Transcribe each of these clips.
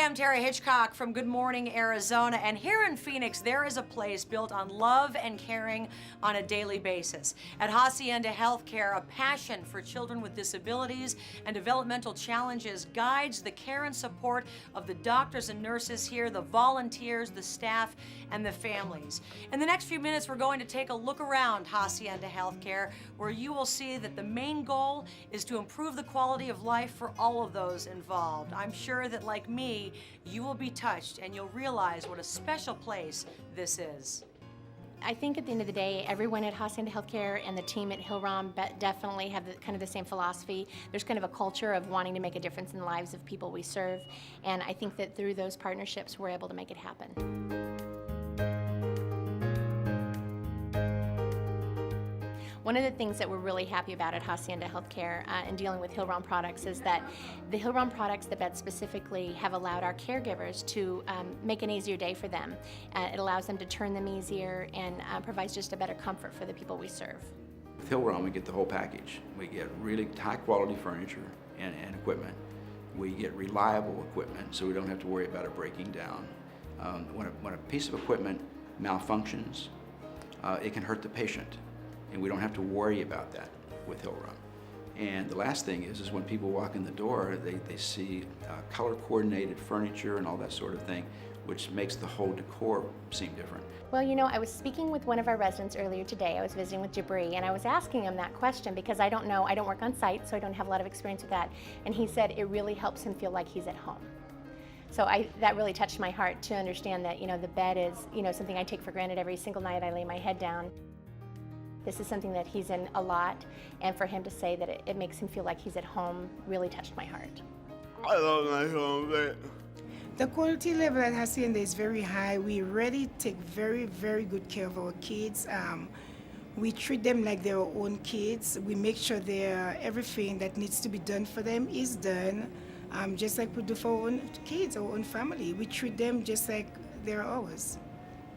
I'm Terry Hitchcock from Good Morning, Arizona, and here in Phoenix, there is a place built on love and caring on a daily basis. At Hacienda Healthcare, a passion for children with disabilities and developmental challenges guides the care and support of the doctors and nurses here, the volunteers, the staff, and the families. In the next few minutes, we're going to take a look around Hacienda Healthcare, where you will see that the main goal is to improve the quality of life for all of those involved. I'm sure that, like me, you will be touched and you'll realize what a special place this is. I think at the end of the day, everyone at Hacienda Healthcare and the team at Hillrom definitely have kind of the same philosophy. There's kind of a culture of wanting to make a difference in the lives of people we serve, and I think that through those partnerships, we're able to make it happen. One of the things that we're really happy about at Hacienda Healthcare in dealing with Hillrom products is that the Hillrom products, the beds specifically, have allowed our caregivers to make an easier day for them. It allows them to turn them easier and provides just a better comfort for the people we serve. With Hillrom, we get the whole package. We get really high quality furniture and equipment. We get reliable equipment, so we don't have to worry about it breaking down. When a piece of equipment malfunctions, it can hurt the patient. And we don't have to worry about that with Hillrom. And the last thing is when people walk in the door, they see color-coordinated furniture and all that sort of thing, which makes the whole decor seem different. Well, you know, I was speaking with one of our residents earlier today. I was visiting with Jabri, and I was asking him that question because I don't know, I don't work on site, so I don't have a lot of experience with that. And he said it really helps him feel like he's at home. So that really touched my heart to understand that, you know, the bed is, you know, something I take for granted every single night I lay my head down. This is something that he's in a lot, and for him to say that it makes him feel like he's at home really touched my heart. I love my home bed. The quality level at Hacienda is very high. We really take very, very good care of our kids. We treat them like their own kids. We make sure everything that needs to be done for them is done, just like we do for our own kids, our own family. We treat them just like they're ours.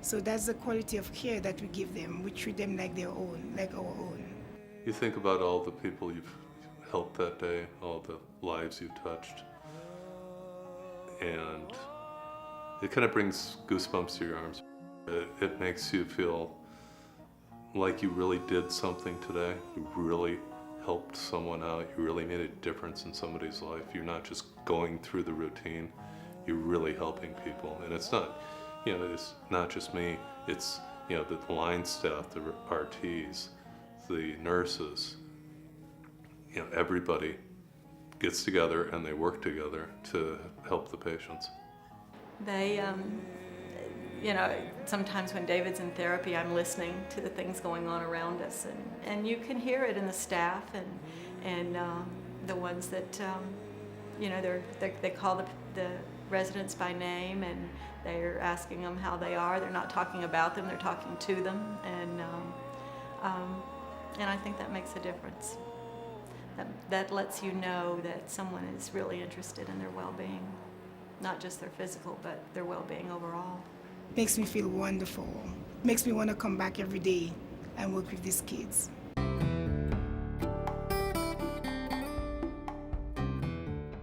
So that's the quality of care that we give them. We treat them like their own, like our own. You think about all the people you've helped that day, all the lives you've touched, and it kind of brings goosebumps to your arms. It makes you feel like you really did something today. You really helped someone out. You really made a difference in somebody's life. You're not just going through the routine. You're really helping people. And it's not, you know, it's not just me. It's, you know, the line staff, the RTs, the nurses, you know, everybody gets together and they work together to help the patients. They, you know, sometimes when David's in therapy, I'm listening to the things going on around us, and you can hear it in the staff and the ones that, you know, they call the residents by name, and they're asking them how they are. They're not talking about them, they're talking to them, and I think that makes a difference. That lets you know that someone is really interested in their well-being, not just their physical, but their well-being overall. Makes me feel wonderful. Makes me want to come back every day and work with these kids.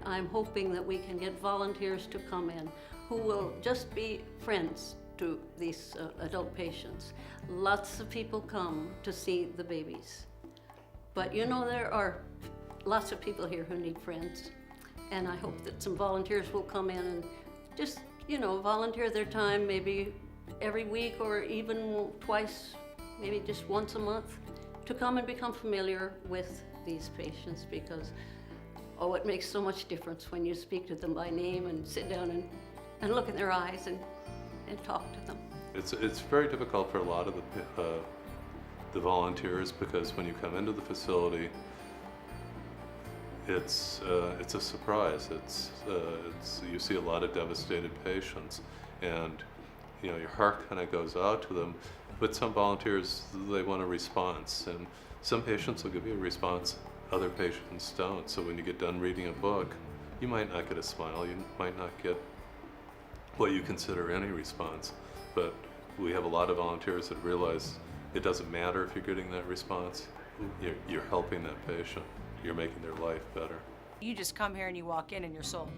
I'm hoping that we can get volunteers to come in who will just be friends to these adult patients. Lots of people come to see the babies. But you know, there are lots of people here who need friends. And I hope that some volunteers will come in and just, you know, volunteer their time maybe every week or even twice, maybe just once a month, to come and become familiar with these patients, because, oh, it makes so much difference when you speak to them by name and sit down and look in their eyes and talk to them. It's very difficult for a lot of the volunteers, because when you come into the facility, it's a surprise. You see a lot of devastated patients, and you know, your heart kind of goes out to them. But some volunteers, they want a response, and some patients will give you a response, other patients don't. So when you get done reading a book, you might not get a smile, you might not get what you consider any response. But we have a lot of volunteers that realize it doesn't matter if you're getting that response. You're helping that patient. You're making their life better. You just come here and you walk in and you're sold.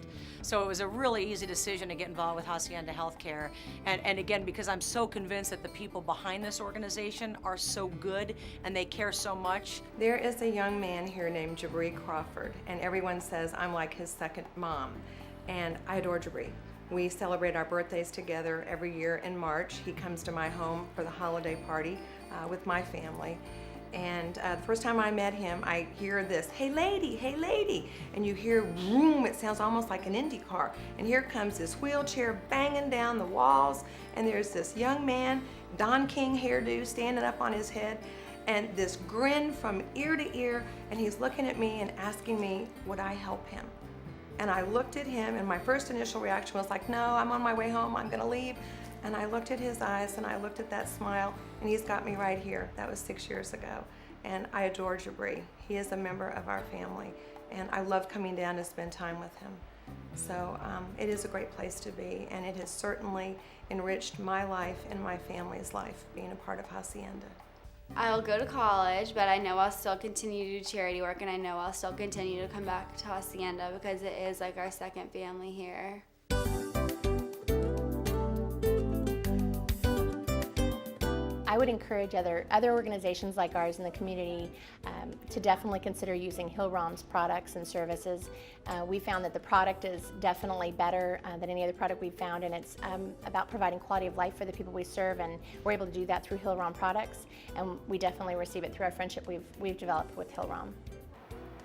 So it was a really easy decision to get involved with Hacienda Healthcare. And again, because I'm so convinced that the people behind this organization are so good and they care so much. There is a young man here named Jabri Crawford, and everyone says I'm like his second mom. And I adore Jabri. We celebrate our birthdays together every year in March. He comes to my home for the holiday party with my family. And the first time I met him, I hear this, hey lady, and you hear vroom, it sounds almost like an Indy car. And here comes this wheelchair banging down the walls, and there's this young man, Don King hairdo, standing up on his head, and this grin from ear to ear, and he's looking at me and asking me, would I help him? And I looked at him, and my first initial reaction was like, no, I'm on my way home, I'm gonna leave. And I looked at his eyes and I looked at that smile, and he's got me right here. That was 6 years ago. And I adore Jabri. He is a member of our family, and I love coming down to spend time with him. So it is a great place to be, and it has certainly enriched my life and my family's life being a part of Hacienda. I'll go to college, but I know I'll still continue to do charity work, and I know I'll still continue to come back to Hacienda because it is like our second family here. I would encourage other organizations like ours in the community to definitely consider using Hillrom's products and services. We found that the product is definitely better than any other product we've found, and it's about providing quality of life for the people we serve, and we're able to do that through Hillrom products, and we definitely receive it through our friendship we've developed with Hillrom.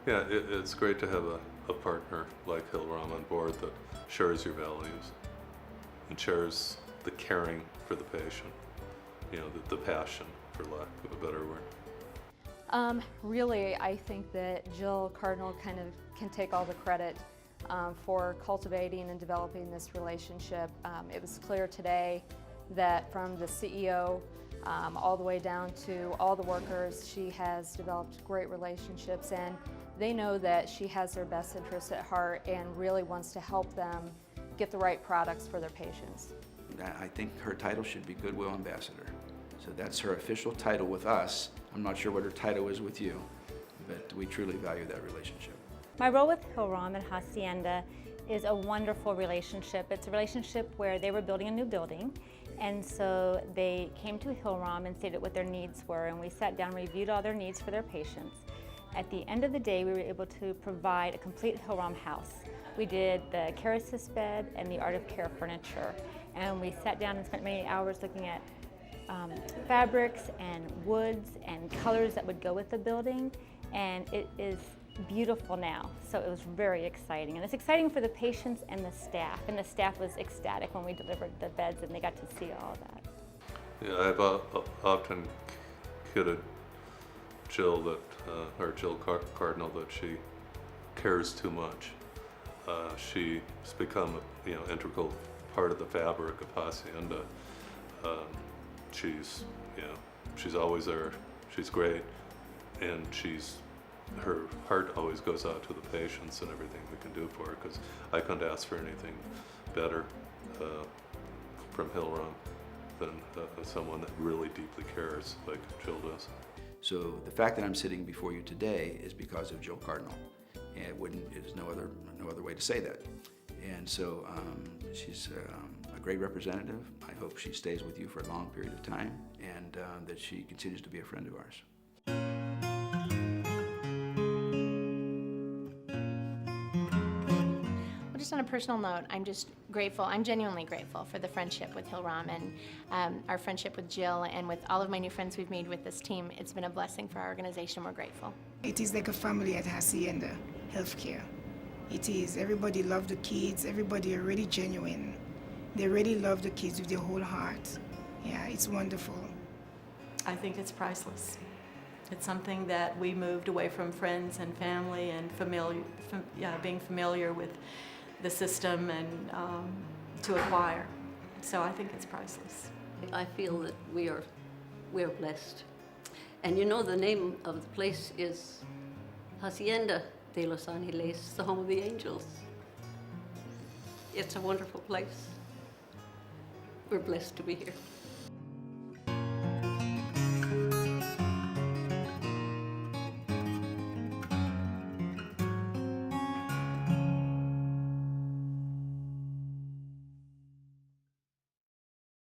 Yeah, it's great to have a partner like Hillrom on board that shares your values and shares the caring for the patient. You know, the passion, for lack of a better word. Really, I think that Jill Cardinal kind of can take all the credit for cultivating and developing this relationship. It was clear today that from the CEO all the way down to all the workers, she has developed great relationships, and they know that she has their best interests at heart and really wants to help them get the right products for their patients. I think her title should be Goodwill Ambassador. So that's her official title with us. I'm not sure what her title is with you, but we truly value that relationship. My role with Hillrom and Hacienda is a wonderful relationship. It's a relationship where they were building a new building, and so they came to Hillrom and stated what their needs were, and we sat down and reviewed all their needs for their patients. At the end of the day, we were able to provide a complete Hillrom house. We did the care assist bed and the art of care furniture, and we sat down and spent many hours looking at fabrics and woods and colors that would go with the building, and it is beautiful now. So it was very exciting, and it's exciting for the patients and the staff was ecstatic when we delivered the beds and they got to see all of that. Yeah, I've often kidded Jill that, or Jill Cardinal, that she cares too much. She's become a integral part of the fabric of Hacienda. She's always there. She's great, and her heart always goes out to the patients and everything we can do for her, because I couldn't ask for anything better from Hillrom than someone that really deeply cares like Jill does. So the fact that I'm sitting before you today is because of Jill Cardinal, and there's no other way to say that. And so she's a great representative. I hope she stays with you for a long period of time, and that she continues to be a friend of ours. Well, just on a personal note, I'm just grateful. I'm genuinely grateful for the friendship with Hillrom and our friendship with Jill, and with all of my new friends we've made with this team. It's been a blessing for our organization. We're grateful. It is like a family at Hacienda Healthcare. It is. Everybody loves the kids. Everybody are really genuine. They really love the kids with their whole heart. Yeah, it's wonderful. I think it's priceless. It's something that we moved away from friends and family and being familiar with the system and to acquire. So I think it's priceless. I feel that we are blessed. And the name of the place is Hacienda de Los Angeles, the home of the angels. It's a wonderful place. We're blessed to be here.